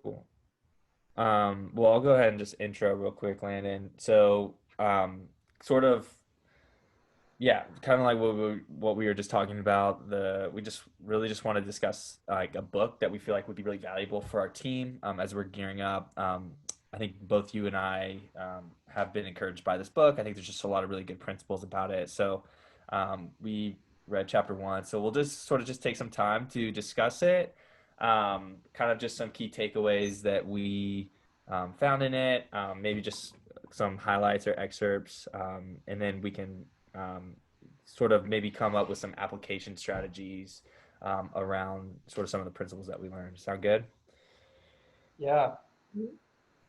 Cool. Well, I'll go ahead and just intro real quick, Landon. Sort of, yeah, kind of like what we were just talking about. We just really just want to discuss like a book that we feel like would be really valuable for our team as we're gearing up. I think both you and I have been encouraged by this book. I think there's just a lot of really good principles about it. We read chapter one, so we'll just sort of just take some time to discuss it. Kind of just some key takeaways that we found in it. Maybe just some highlights or excerpts, and then we can um, sort of maybe come up with some application strategies around sort of some of the principles that we learned. Sound good? Yeah.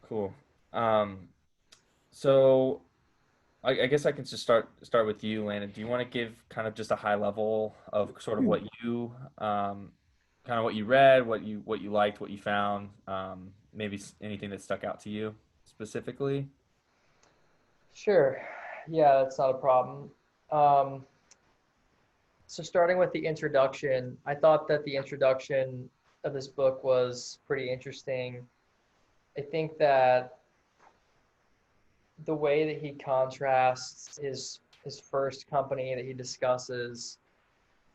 Cool. Um, so I guess I can just start with you, Landon. Do you want to give kind of just a high level of sort of what you kind of what you read, what you liked, what you found, maybe anything that stuck out to you specifically? Sure. Yeah, that's not a problem. Um, so starting with the introduction, I thought that the introduction of this book was pretty interesting. I think that the way that he contrasts his first company that he discusses,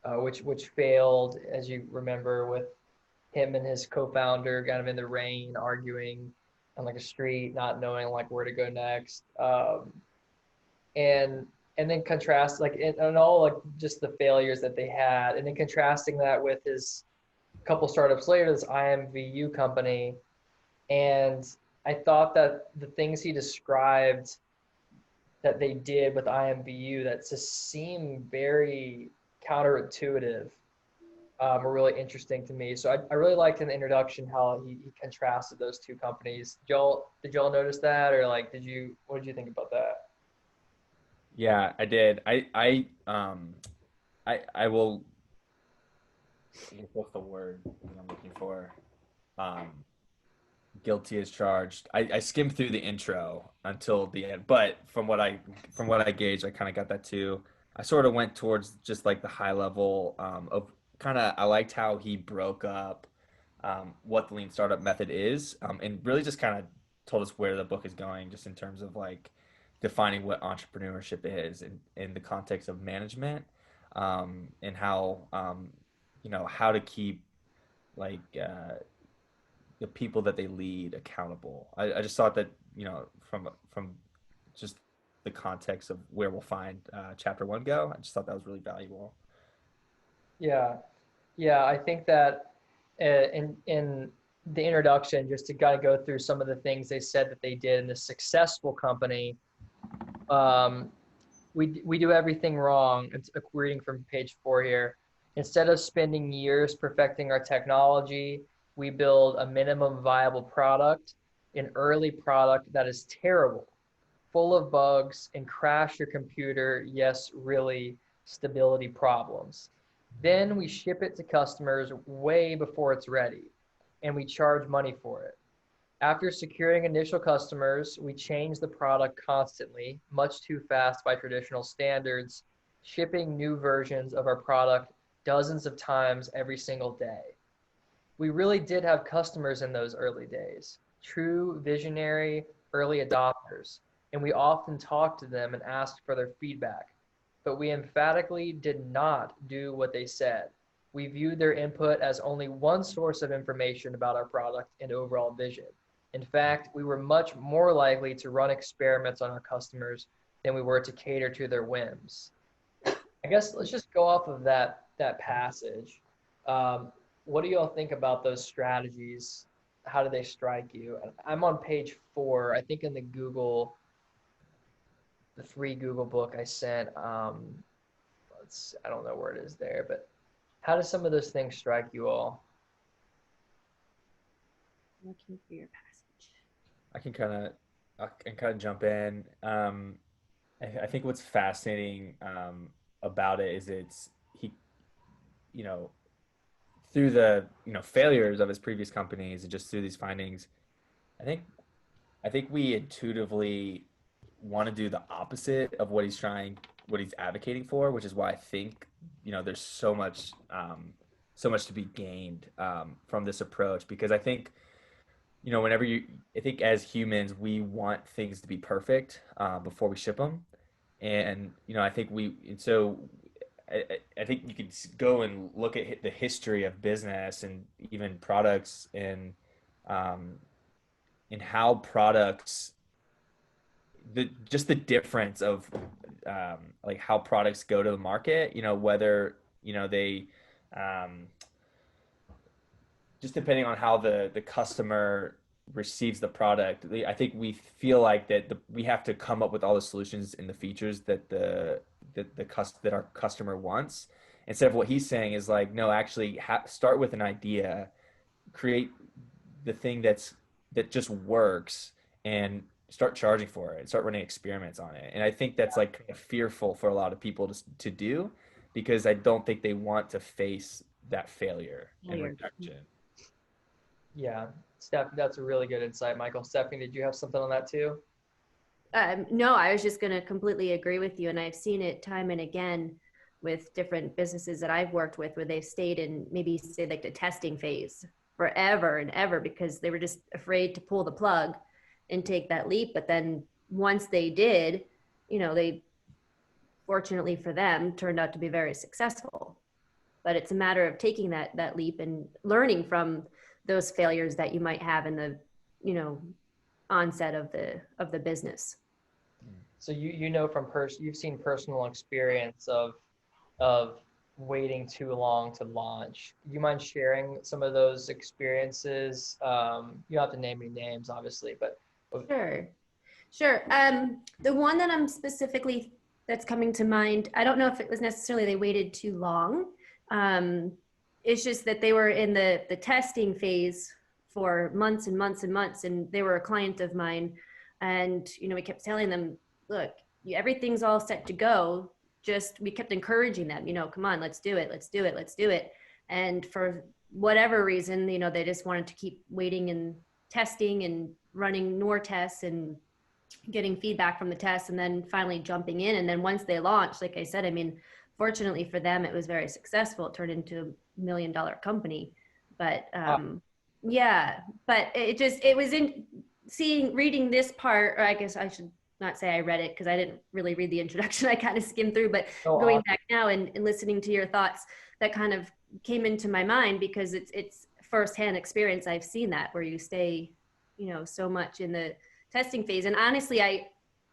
which failed, as you remember, with him and his co-founder kind of in the rain, arguing on like a street, not knowing like where to go next. And and then contrast like and all like just the failures that they had, and then contrasting that with his couple startups later, this IMVU company. And I thought that the things he described that they did with IMVU that just seem very counterintuitive were really interesting to me. So I really liked in the introduction how he contrasted those two companies. Did y'all notice that, or like what did you think about that? Yeah, I did. I will. What's the word I'm looking for? Um, Guilty as charged. I skimmed through the intro until the end, but from what I gauged, I kind of got that too. I sort of went towards just like the high level of kind of. I liked how he broke up what the lean startup method is, and really just kind of told us where the book is going, just in terms of like defining what entrepreneurship is in the context of management, and how how to keep like the people that they lead accountable. I just thought that from just the context of where we'll find chapter one go. I just thought that was really valuable. Yeah, yeah, I think that in the introduction, just to kind of go through some of the things they said that they did in this successful company, um, we do everything wrong. It's reading from page 4 here. Instead of spending years perfecting our technology, we build a minimum viable product, an early product that is terrible, full of bugs, and crash your computer. Yes, really, stability problems. Then we ship it to customers way before it's ready, and we charge money for it. After securing initial customers, we change the product constantly, much too fast by traditional standards, shipping new versions of our product dozens of times every single day. We really did have customers in those early days, true visionary early adopters, and we often talked to them and asked for their feedback. But we emphatically did not do what they said. We viewed their input as only one source of information about our product and overall vision. In fact, we were much more likely to run experiments on our customers than we were to cater to their whims. I guess let's just go off of that passage. Um, what do y'all think about those strategies? How do they strike you? I'm on page 4. I think in the free Google book I sent. I don't know where it is there, but how do some of those things strike you all? Looking for your passage. I can kind of jump in. I think what's fascinating about it is he you know through the failures of his previous companies and just through these findings. I think I think we intuitively want to do the opposite of what he's advocating for, which is why I think there's so much to be gained from this approach, because I think whenever I think as humans, we want things to be perfect before we ship them. And, and so I think you could go and look at the history of business and even products um, and how products, just the difference of like how products go to the market, whether, they, um, just depending on how the customer receives the product. I think we feel like that we have to come up with all the solutions and the features that our customer wants. Instead of what he's saying is like, no, actually start with an idea, create the thing that just works, and start charging for it, start running experiments on it. And I think that's like kind of fearful for a lot of people to do, because I don't think they want to face that failure and Failure. rejection. Yeah, Steph, that's a really good insight, Michael. Stephanie, did you have something on that too? No, I was just going to completely agree with you. And I've seen it time and again with different businesses that I've worked with where they've stayed in maybe say like the testing phase forever and ever because they were just afraid to pull the plug and take that leap. But then once they did, they fortunately for them turned out to be very successful. But it's a matter of taking that leap and learning from those failures that you might have in the, you know, onset of the business. So you've seen personal experience of waiting too long to launch. Do you mind sharing some of those experiences? You don't have to name any names, obviously, but Sure. The one that I'm specifically that's coming to mind, I don't know if it was necessarily they waited too long. Um, it's just that they were in the testing phase for months and months and months, and they were a client of mine, and we kept telling them, look, everything's all set to go. Just we kept encouraging them, come on, let's do it, let's do it, let's do it. And for whatever reason, they just wanted to keep waiting and testing and running more tests and getting feedback from the tests and then finally jumping in. And then once they launched, like I said, I mean, fortunately for them, it was very successful. It turned into $1 million company. But yeah, but it was in reading this part, or I guess I should not say I read it because I didn't really read the introduction. I kind of skimmed through, but going back now and listening to your thoughts, that kind of came into my mind because it's firsthand experience. I've seen that where you stay, so much in the testing phase. And honestly,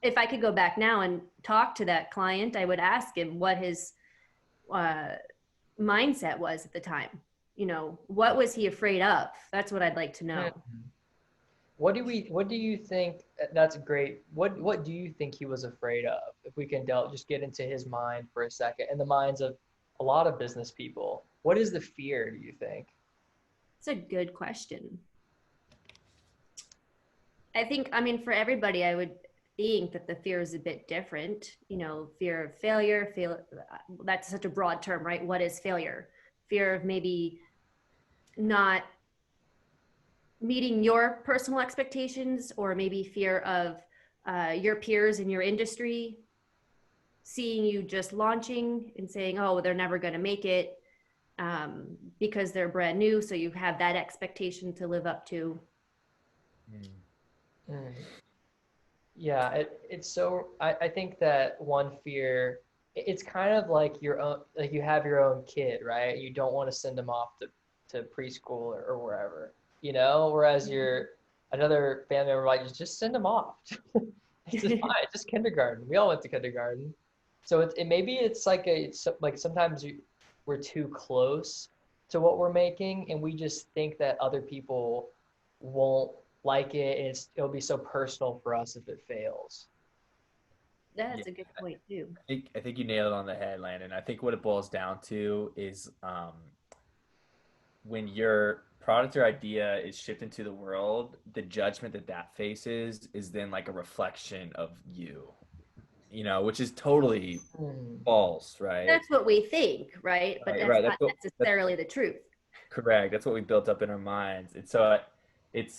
if I could go back now and talk to that client, I would ask him what his mindset was at the time. What was he afraid of? That's what I'd like to know. What do you think? That's great. What do you think he was afraid of? If we can just get into his mind for a second, and the minds of a lot of business people. What is the fear, do you think? It's a good question. I mean, for everybody, I would think that the fear is a bit different. Fear of failure, that's such a broad term, right? What is failure? Fear of maybe not meeting your personal expectations, or maybe fear of your peers in your industry seeing you just launching and saying, oh, they're never going to make it because they're brand new. So you have that expectation to live up to. Yeah, it's so I think that one fear, it's kind of like your own, like you have your own kid, right? You don't want to send them off to preschool or wherever, whereas another family member might just send them off. It's just fine, it's just kindergarten. We all went to kindergarten. So maybe it's like sometimes we're too close to what we're making, and we just think that other people won't like it, and it'll be so personal for us if it fails. That's a good point too. I think you nailed it on the head, Landon. I think what it boils down to is when your product or idea is shipped into the world, the judgment that faces is then like a reflection of you, which is totally false, right? That's what we think, right? But that's not necessarily the truth. Correct. That's what we built up in our minds. And so what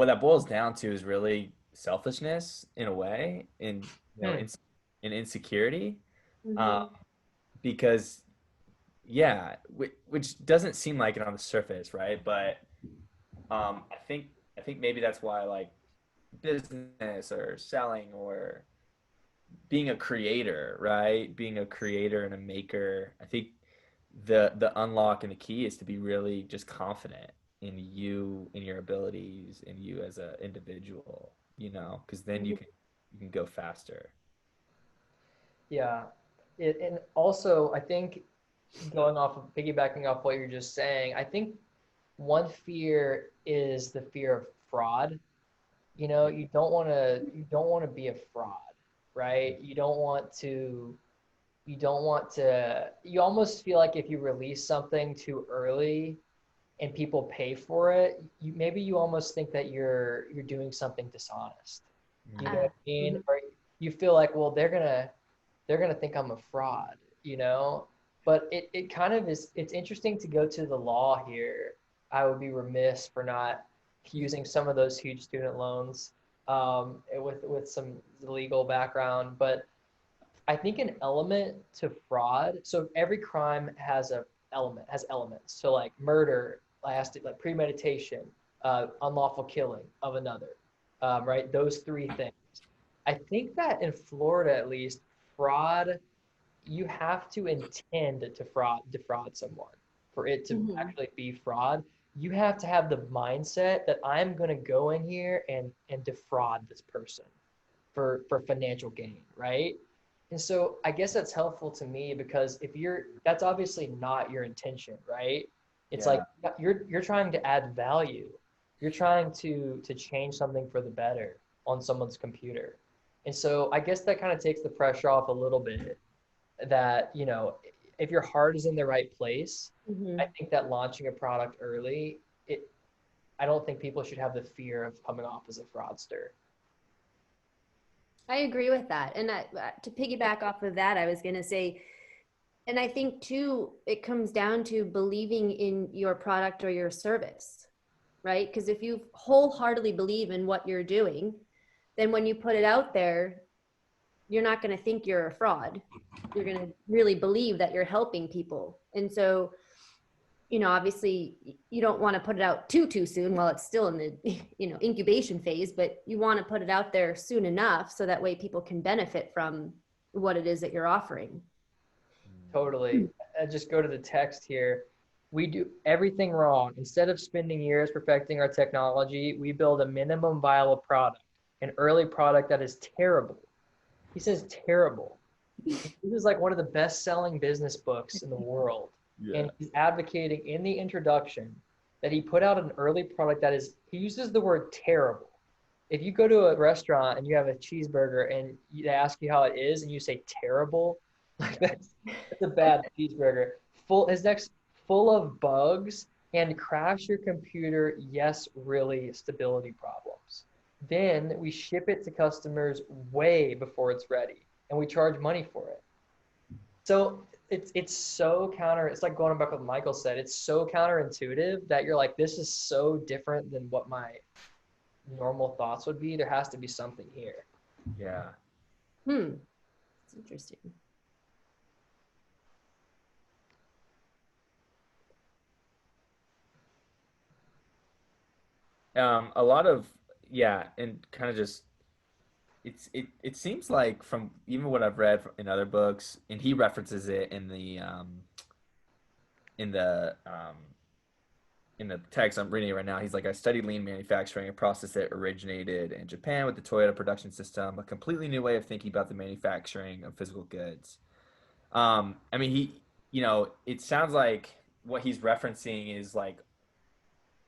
that boils down to is really selfishness in a way, and in insecurity, because which doesn't seem like it on the surface, right? But I think maybe that's why like business or selling or being a creator, right? Being a creator and a maker. I think the unlock and the key is to be really just confident in you, in your abilities, in you as an individual, because then Mhm. you can go faster. Yeah. And also, I think going off of piggybacking off what you're just saying, I think one fear is the fear of fraud. You don't want to be a fraud, right? You almost feel like if you release something too early and people pay for it, maybe you almost think that you're doing something dishonest. You know what Ah, I mean? mhm. Or you feel like, well, they're gonna think I'm a fraud, But it kind of is. It's interesting to go to the law here. I would be remiss for not using some of those huge student loans with some legal background, but I think an element to fraud. So every crime has elements. So like murder, like premeditation, unlawful killing of another, right? Those three things. I think that in Florida, at least, fraud, you have to intend to defraud someone for it to Mhm. actually be fraud. You have to have the mindset that I'm going to go in here and defraud this person for financial gain, right? And so I guess that's helpful to me because that's obviously not your intention, right? It's Yeah. like you're trying to add value. You're trying to change something for the better on someone's computer. And so I guess that kind of takes the pressure off a little bit that, if your heart is in the right place, I Mhm. think that launching a product early, I don't think people should have the fear of coming off as a fraudster. I agree with that. And to piggyback off of that, I was going to say, and I think too, it comes down to believing in your product or your service, right? Because if you wholeheartedly believe in what you're doing, then when you put it out there, you're not going to think you're a fraud. You're going to really believe that you're helping people. And so, obviously you don't want to put it out too soon while it's still in the, incubation phase, but you want to put it out there soon enough so that way people can benefit from what it is that you're offering. Totally. And just go to the text here. We do everything wrong. Instead of spending years perfecting our technology, we build a minimum viable product, an early product that is terrible. He says terrible. This is like one of the best-selling business books in the world. Yeah. And he's advocating in the introduction that he put out an early product he uses the word terrible. If you go to a restaurant and you have a cheeseburger and they ask you how it is and you say terrible, like that's a bad cheeseburger. His next full of bugs and crash your computer, yes, really stability problems. Then we ship it to customers way before it's ready and we charge money for it. So it's so counter. It's like going back what Michael said. It's so counterintuitive that you're like, this is so different than what my normal thoughts would be. There has to be something here. Yeah. It's interesting. A lot of, yeah, and kind of just it seems like from even what I've read in other books, and he references it in the um in the text I'm reading it right now. He's like, I studied lean manufacturing, a process that originated in Japan with the Toyota production system, a completely new way of thinking about the manufacturing of physical goods. I mean, it sounds like what he's referencing is like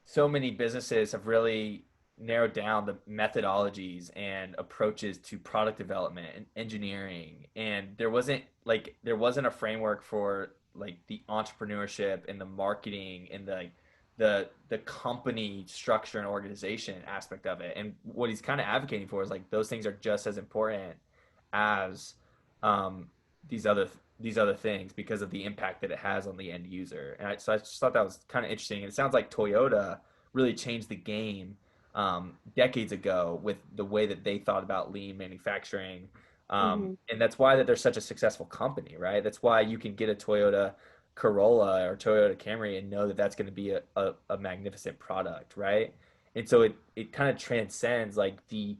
so many businesses have really narrowed down the methodologies and approaches to product development and engineering, and there wasn't a framework for like the entrepreneurship and the marketing and the company structure and organization aspect of it. And what he's kind of advocating for is like those things are just as important as um, these other things because of the impact that it has on the end user. So I just thought that was kind of interesting. And it sounds like Toyota really changed the game decades ago with the way that they thought about lean manufacturing. Mm-hmm. And that's why that they're such a successful company, right? That's why you can get a Toyota Corolla or Toyota Camry and know that that's going to be a magnificent product, right? And so it kind of transcends like the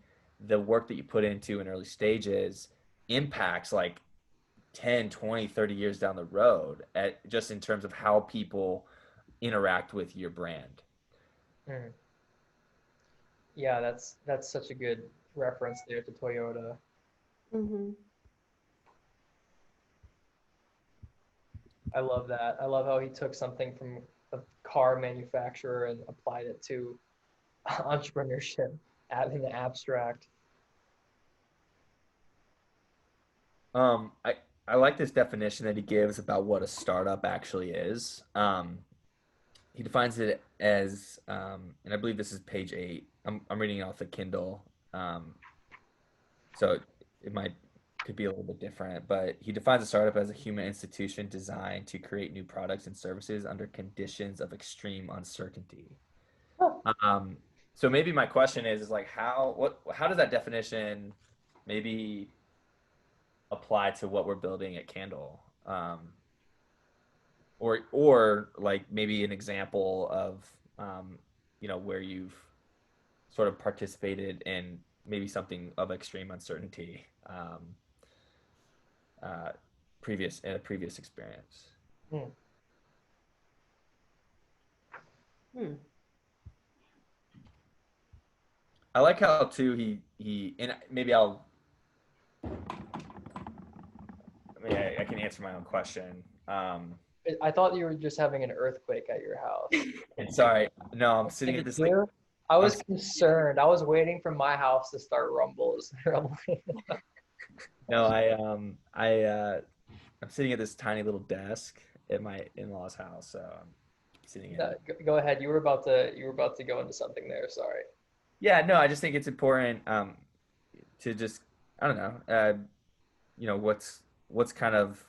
work that you put into in early stages impacts like 10, 20, 30 years down the road at just in terms of how people interact with your brand. Mm. Yeah, that's such a good reference there to Toyota. Hmm. I love that. I love how he took something from a car manufacturer and applied it to entrepreneurship in the abstract. I like this definition that he gives about what a startup actually is. He defines it as, and I believe this is page 8. I'm reading it off the Kindle, so it might could be a little bit different. But he defines a startup as a human institution designed to create new products and services under conditions of extreme uncertainty. Huh. Um, so maybe my question is like how does that definition maybe apply to what we're building at Candle? Or like maybe an example of where you've sort of participated in maybe something of extreme uncertainty uh, previous in a previous experience. Hmm. Hmm. I like how too he and maybe I can answer my own question. I thought you were just having an earthquake at your house. And sorry, no, I'm sitting Did at this you like hear? I I'm was concerned. I was waiting for my house to start rumbles. no, I'm sitting at this tiny little desk at my in-laws' house, so I'm sitting in. No, go ahead. You were about to go into something there. Sorry. Yeah, no, I just think it's important to just I don't know, what's kind of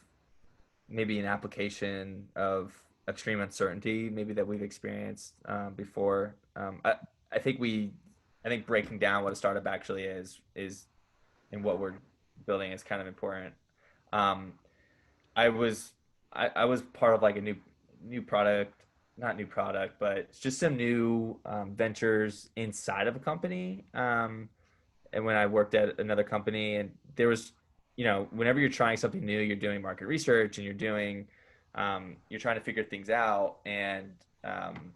maybe an application of extreme uncertainty maybe that we've experienced before. I think breaking down what a startup actually is and what we're building is kind of important. Um, I was I was part of like a new product, not new product, but just some new ventures inside of a company. And when I worked at another company, and there was, whenever you're trying something new, you're doing market research and you're trying to figure things out. And um,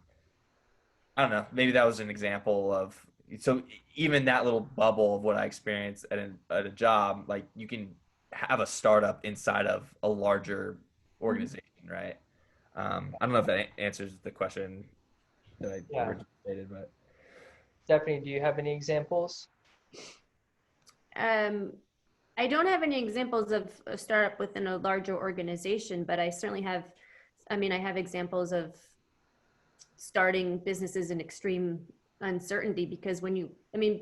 I don't know, maybe that was an example of so even that little bubble of what I experienced at a job, like you can have a startup inside of a larger organization, right? I don't know if that answers the question that I Yeah. originally stated, but Mm-hmm. Stephanie, do you have any examples? Um, I don't have any examples of a startup within a larger organization, but I certainly have, I mean, I have examples of starting businesses in extreme uncertainty because I mean,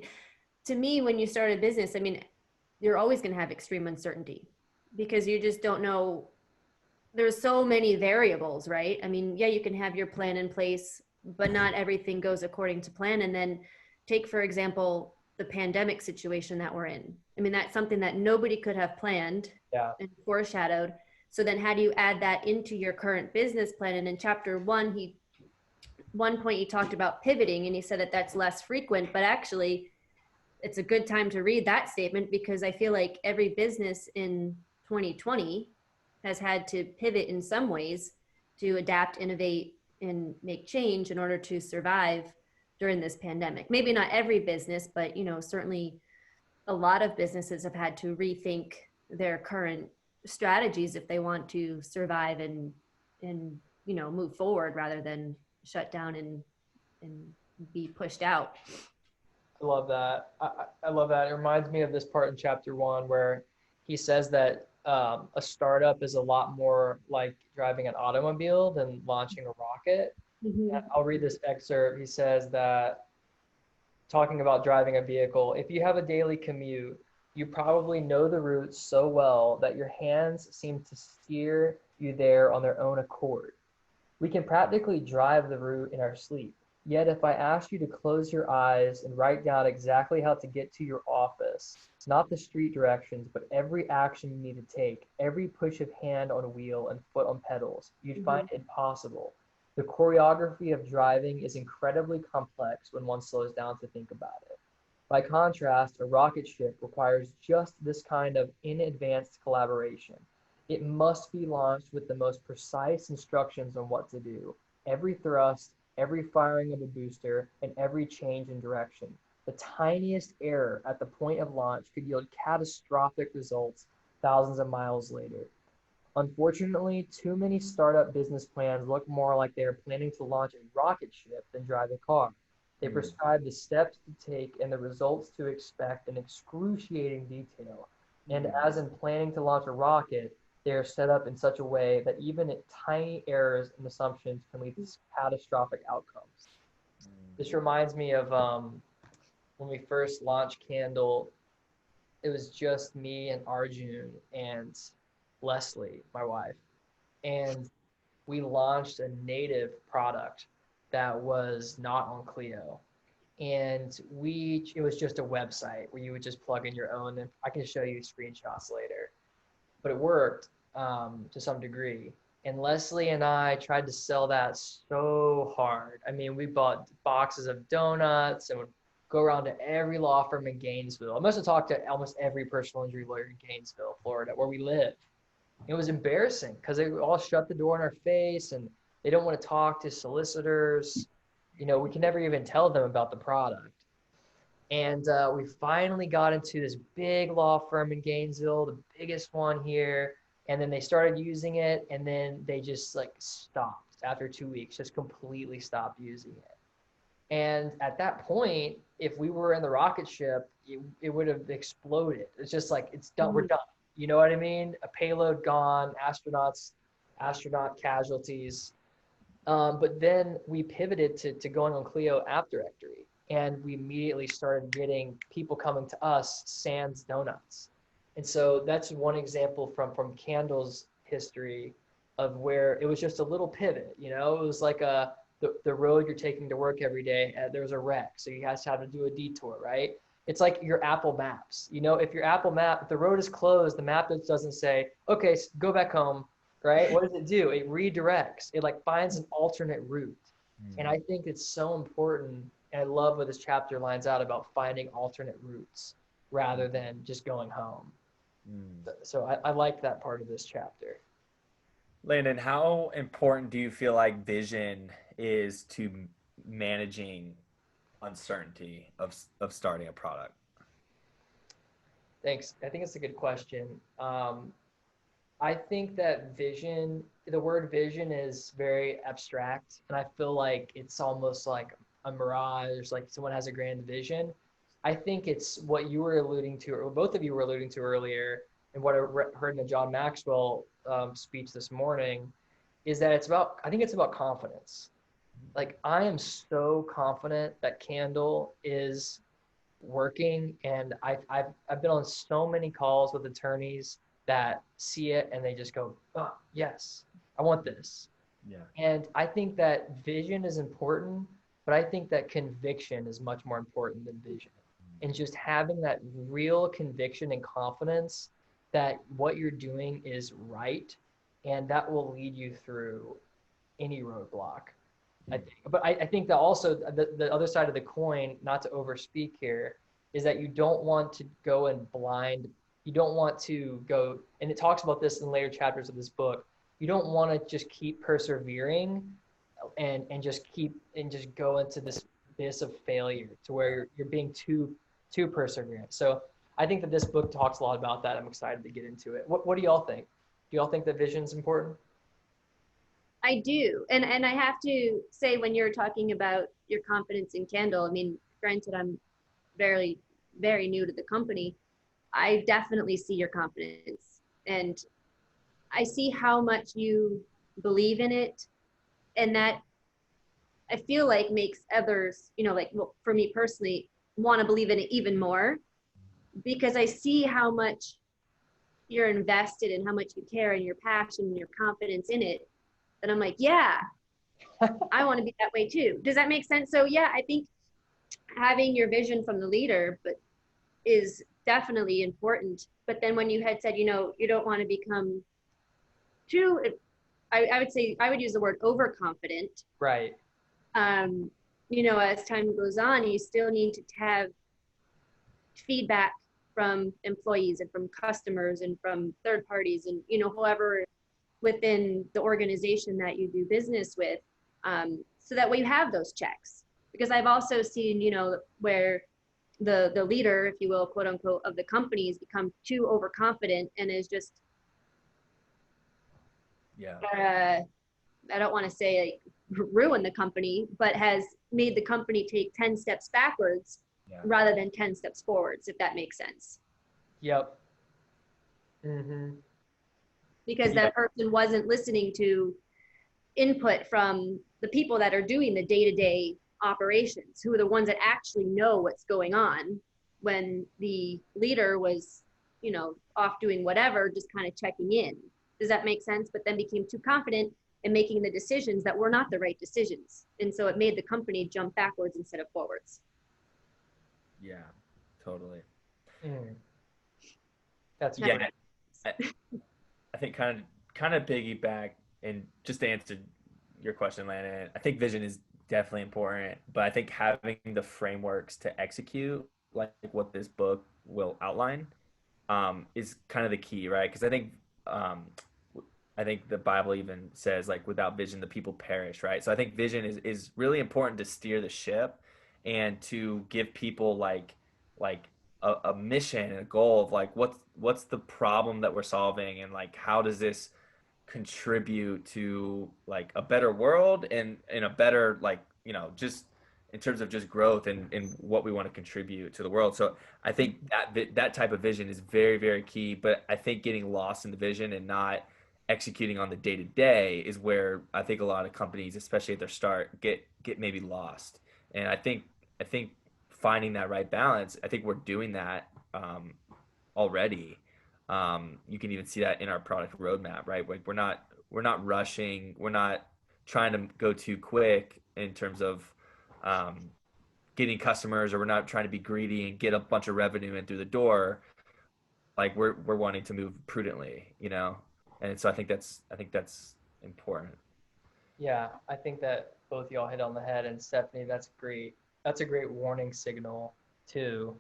to me, when you start a business, I mean, you're always going to have extreme uncertainty because you just don't know. There's so many variables, right? I mean, yeah, you can have your plan in place, but not everything goes according to plan. And then take, for example, the pandemic situation that we're in. I mean, that's something that nobody could have planned Yeah. and foreshadowed. So then how do you add that into your current business plan? And in chapter one point he talked about pivoting and he said that that's less frequent, but actually it's a good time to read that statement because I feel like every business in 2020 has had to pivot in some ways to adapt, innovate, and make change in order to survive during this pandemic. Maybe not every business, but certainly a lot of businesses have had to rethink their current strategies if they want to survive and move forward rather than shut down and be pushed out. I love that. I love that. It reminds me of this part in chapter 1 where he says that a startup is a lot more like driving an automobile than launching a rocket. Mm-hmm. I'll read this excerpt. He says that talking about driving a vehicle, if you have a daily commute, you probably know the route so well that your hands seem to steer you there on their own accord. We can practically drive the route in our sleep. Yet if I asked you to close your eyes and write down exactly how to get to your office, not the street directions, but every action you need to take, every push of hand on wheel and foot on pedals, you'd find it impossible. The choreography of driving is incredibly complex when one slows down to think about it. By contrast, a rocket ship requires just this kind of in-advance collaboration. It must be launched with the most precise instructions on what to do. Every thrust, every firing of a booster, and every change in direction. The tiniest error at the point of launch could yield catastrophic results thousands of miles later. Unfortunately, too many startup business plans look more like they are planning to launch a rocket ship than drive a car. They prescribe the steps to take and the results to expect in excruciating detail. And as in planning to launch a rocket, they are set up in such a way that even tiny errors and assumptions can lead to catastrophic outcomes. This reminds me of when we first launched Candle. It was just me and Arjun and Leslie, my wife, and we launched a native product that was not on Clio. And it was just a website where you would just plug in your own, and I can show you screenshots later. But it worked to some degree. And Leslie and I tried to sell that so hard. I mean, we bought boxes of donuts and would go around to every law firm in Gainesville. I must have talked to almost every personal injury lawyer in Gainesville, Florida, where we live. It was embarrassing because they all shut the door in our face and they don't want to talk to solicitors. You know, we can never even tell them about the product. And we finally got into this big law firm in Gainesville, the biggest one here. And then they started using it, and then they just like stopped after 2 weeks, just completely stopped using it. And at that point, if we were in the rocket ship, it would have exploded. It's just like, it's done, we're done. You know what I mean? A payload gone, astronaut casualties. But then we pivoted to going on Clio App Directory, and we immediately started getting people coming to us sans donuts. And so that's one example from Candle's history of where it was just a little pivot. You know, it was like the road you're taking to work every day, there was a wreck, so you guys had to do a detour, right? It's like your Apple Maps. You know, if your Apple Map, if the road is closed, the map doesn't say, okay, go back home, right? What does it do? It redirects. It like finds an alternate route. And I think it's so important. And I love what this chapter lines out about finding alternate routes rather than just going home. So I like that part of this chapter. Landon, how important do you feel like vision is to managing uncertainty of starting a product? Thanks. I think it's a good question. I think that vision, the word vision is very abstract, and I feel like it's almost like a mirage, like someone has a grand vision. I think it's what you were alluding to, or both of you were alluding to earlier, and what I heard in the John Maxwell speech this morning, is that I think it's about confidence. Like, I am so confident that Candle is working, and I've been on so many calls with attorneys that see it and they just go, oh, yes, I want this. Yeah. And I think that vision is important, but I think that conviction is much more important than vision. And just having that real conviction and confidence that what you're doing is right, and that will lead you through any roadblock. I think. But I think that also the other side of the coin, not to overspeak here, is that you don't want to go in blind. You don't want to go, and it talks about this in later chapters of this book. You don't want to just keep persevering and just go into this abyss of failure to where you're being too perseverant. So I think that this book talks a lot about that. I'm excited to get into it. What do y'all think? Do y'all think that vision is important? I do. And I have to say, when you're talking about your confidence in Candle, I mean, granted, I'm very, very new to the company. I definitely see your confidence, and I see how much you believe in it. And that, I feel like, makes others, you know, like, well, for me personally, want to believe in it even more, because I see how much you're invested and how much you care and your passion and your confidence in it. And I'm like, yeah, I want to be that way too. Does that make sense? So yeah, I think having your vision from the leader, but is definitely important. But then when you had said, you don't want to become too, I would say I would use the word overconfident. Right. Um, as time goes on, you still need to have feedback from employees and from customers and from third parties and whoever within the organization that you do business with, so that way you have those checks. Because I've also seen where the leader, if you will, quote unquote, of the company has become too overconfident and is just Yeah. I don't want to say like ruin the company, but has made the company take 10 steps backwards Yeah. rather than 10 steps forwards, if that makes sense. Yep. Mm-hmm. Because Yeah. that person wasn't listening to input from the people that are doing the day-to-day operations, who are the ones that actually know what's going on, when the leader was, off doing whatever, just kind of checking in. Does that make sense? But then became too confident in making the decisions that were not the right decisions. And so it made the company jump backwards instead of forwards. Yeah. Totally. Mm. That's Yeah. great. I, I think kind of piggyback and just to answer your question, Landon, I think vision is definitely important, but I think having the frameworks to execute like what this book will outline is kind of the key, right? Because um, I think the Bible even says like without vision the people perish, right? So I think vision is really important to steer the ship and to give people like a mission and a goal of like what's the problem that we're solving and like how does this contribute to like a better world and in a better like just in terms of just growth and what we want to contribute to the world. So I think that type of vision is very very key, but I think getting lost in the vision and not executing on the day to day is where I think a lot of companies, especially at their start, get maybe lost. And I think finding that right balance, I think we're doing that already. You can even see that in our product roadmap, right? Like we're not rushing, we're not trying to go too quick in terms of um, getting customers, or we're not trying to be greedy and get a bunch of revenue in through the door. Like we're wanting to move prudently. And so I think that's important. Yeah, I think that both y'all hit on the head. And Stephanie, that's great. That's a great warning signal too.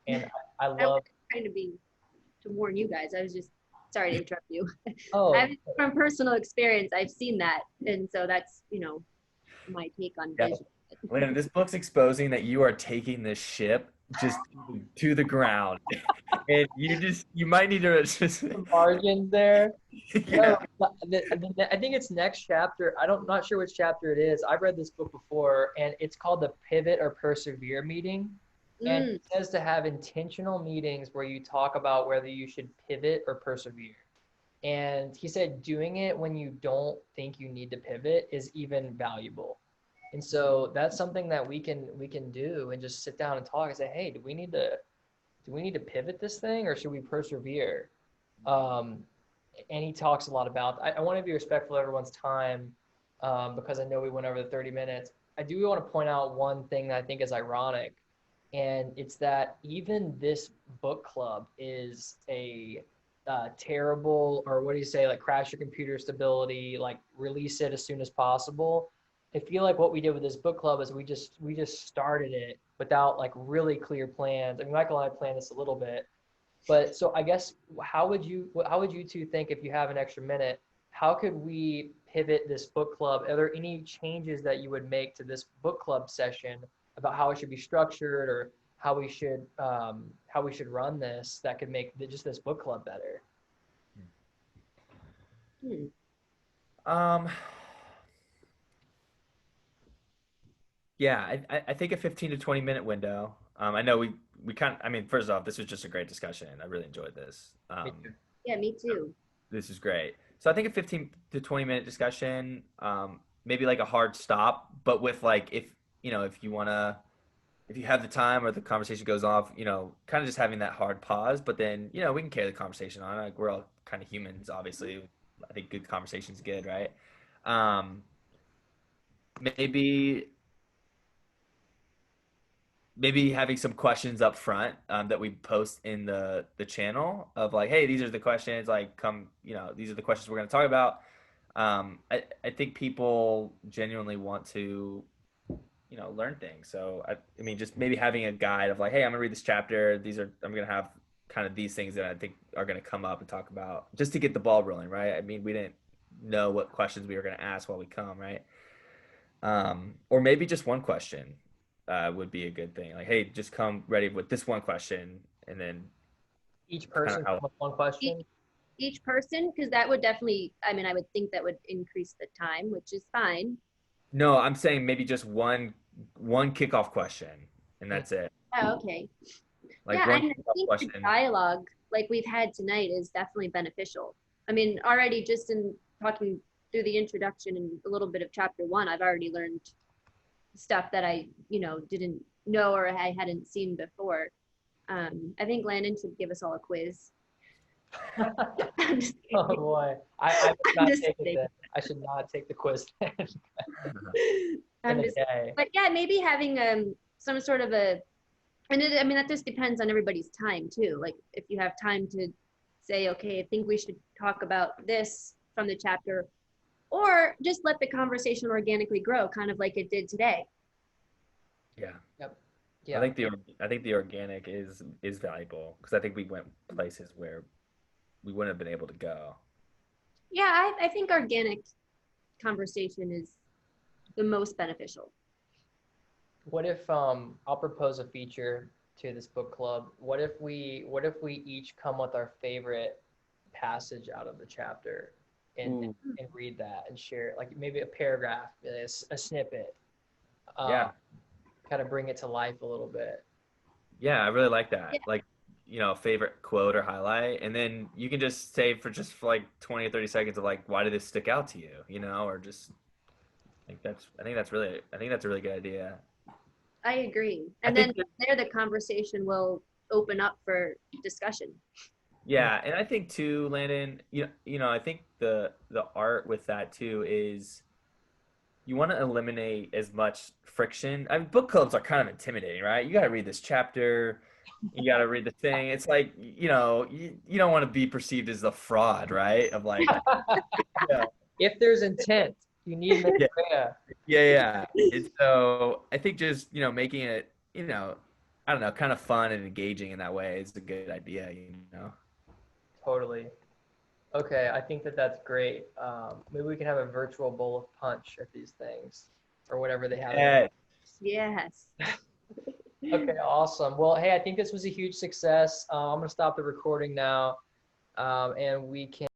And I I was love. trying to be to warn you guys. I was just sorry to interrupt you. Oh, From personal experience, I've seen that, and so that's my take on Yeah. vision. Landon, this book's exposing that you are taking this ship just to the ground. And you might need to just some margins there. No, yeah. I think it's next chapter. Not sure which chapter it is. I've read this book before, and it's called the Pivot or Persevere meeting. And Mm, it says to have intentional meetings where you talk about whether you should pivot or persevere. And he said doing it when you don't think you need to pivot is even valuable. And so that's something that we can do and just sit down and talk and say, hey, do we need to pivot this thing, or should we persevere? Um, and he talks a lot about. I want to be respectful of everyone's time, because I know we went over the 30 minutes. I do want to point out one thing that I think is ironic, and it's that even this book club is a terrible, or what do you say, like crash your computer stability, like release it as soon as possible. I feel like what we did with this book club is we just started it without like really clear plans. I mean, Michael and I planned this a little bit, but so I guess how would you two think, if you have an extra minute, how could we pivot this book club? Are there any changes that you would make to this book club session about how it should be structured, or how we should run this, that could make just this book club better? hmm. Um, yeah, I think a 15 to 20 minute window. I know we kind of, I mean, first off, this was just a great discussion. I really enjoyed this. Me too. Yeah, me too. This is great. So I think a 15 to 20 minute discussion, maybe like a hard stop, but with like if you wanna if you have the time or the conversation goes off, kind of just having that hard pause, but then, we can carry the conversation on. Like we're all kind of humans, obviously. I think good conversation's good, right? Um, maybe having some questions up front that we post in the channel of like, hey, these are the questions. Like, come, these are the questions we're going to talk about. I think people genuinely want to learn things. So I mean, just maybe having a guide of like, hey, I'm gonna read this chapter. I'm gonna have kind of these things that I think are gonna come up and talk about just to get the ball rolling, right? I mean, we didn't know what questions we were gonna ask while we come, right? Or maybe just one question would be a good thing. Like, hey, just come ready with this one question, and then Each kind of person how. come with one Each, question. each person, because that would definitely, I mean, I would think that would increase the time, which is fine. No, I'm saying maybe just one kickoff question, and Hmm. that's it. Oh, okay. Like Yeah, one and I kickoff think the question. dialogue like we've had tonight is definitely beneficial. I mean, already just in talking through the introduction and a little bit of chapter one, I've already learned stuff that I, didn't know or I hadn't seen before. I think Landon should give us all a quiz. I'm just Oh kidding. boy, I would I'm not just take it kidding. then. I should not take the quiz then in I'm a just, day. but yeah, maybe having some sort of a, and I mean that just depends on everybody's time too. Like if you have time to say, okay, I think we should talk about this from the chapter, or just let the conversation organically grow, kind of like it did today. Yeah. Yep. I Yeah. think the organic is valuable because I think we went places where we wouldn't have been able to go. Yeah, I think organic conversation is the most beneficial. What if I'll propose a feature to this book club. What if we each come with our favorite passage out of the chapter and Ooh, and read that and share it, like maybe a paragraph, a snippet, uh, yeah, kind of bring it to life a little bit. yeah, I really like Yeah, that. Like, favorite quote or highlight, and then you can just say for like 20 or 30 seconds of like, why did this stick out to you? Or just like I think that's a really good idea. I agree. I And then think that, there, the conversation will open up for discussion. Mm. yeah, and I think too, Landon, I think the art with that too is you want to eliminate as much friction. I mean, book clubs are kind of intimidating, right? You got to read this chapter, you got to read the thing. It's like, you don't want to be perceived as a fraud, right? Of like, yeah, If there's intent, you need mens yeah, rea. yeah. And so I think just, making it, I don't know, kind of fun and engaging in that way is a good idea. Totally. Okay, I think that that's great. Maybe we can have a virtual bowl of punch at these things or whatever they have. Yeah. Yes. Okay, awesome. Well, hey, I think this was a huge success. I'm gonna stop the recording now, and we can.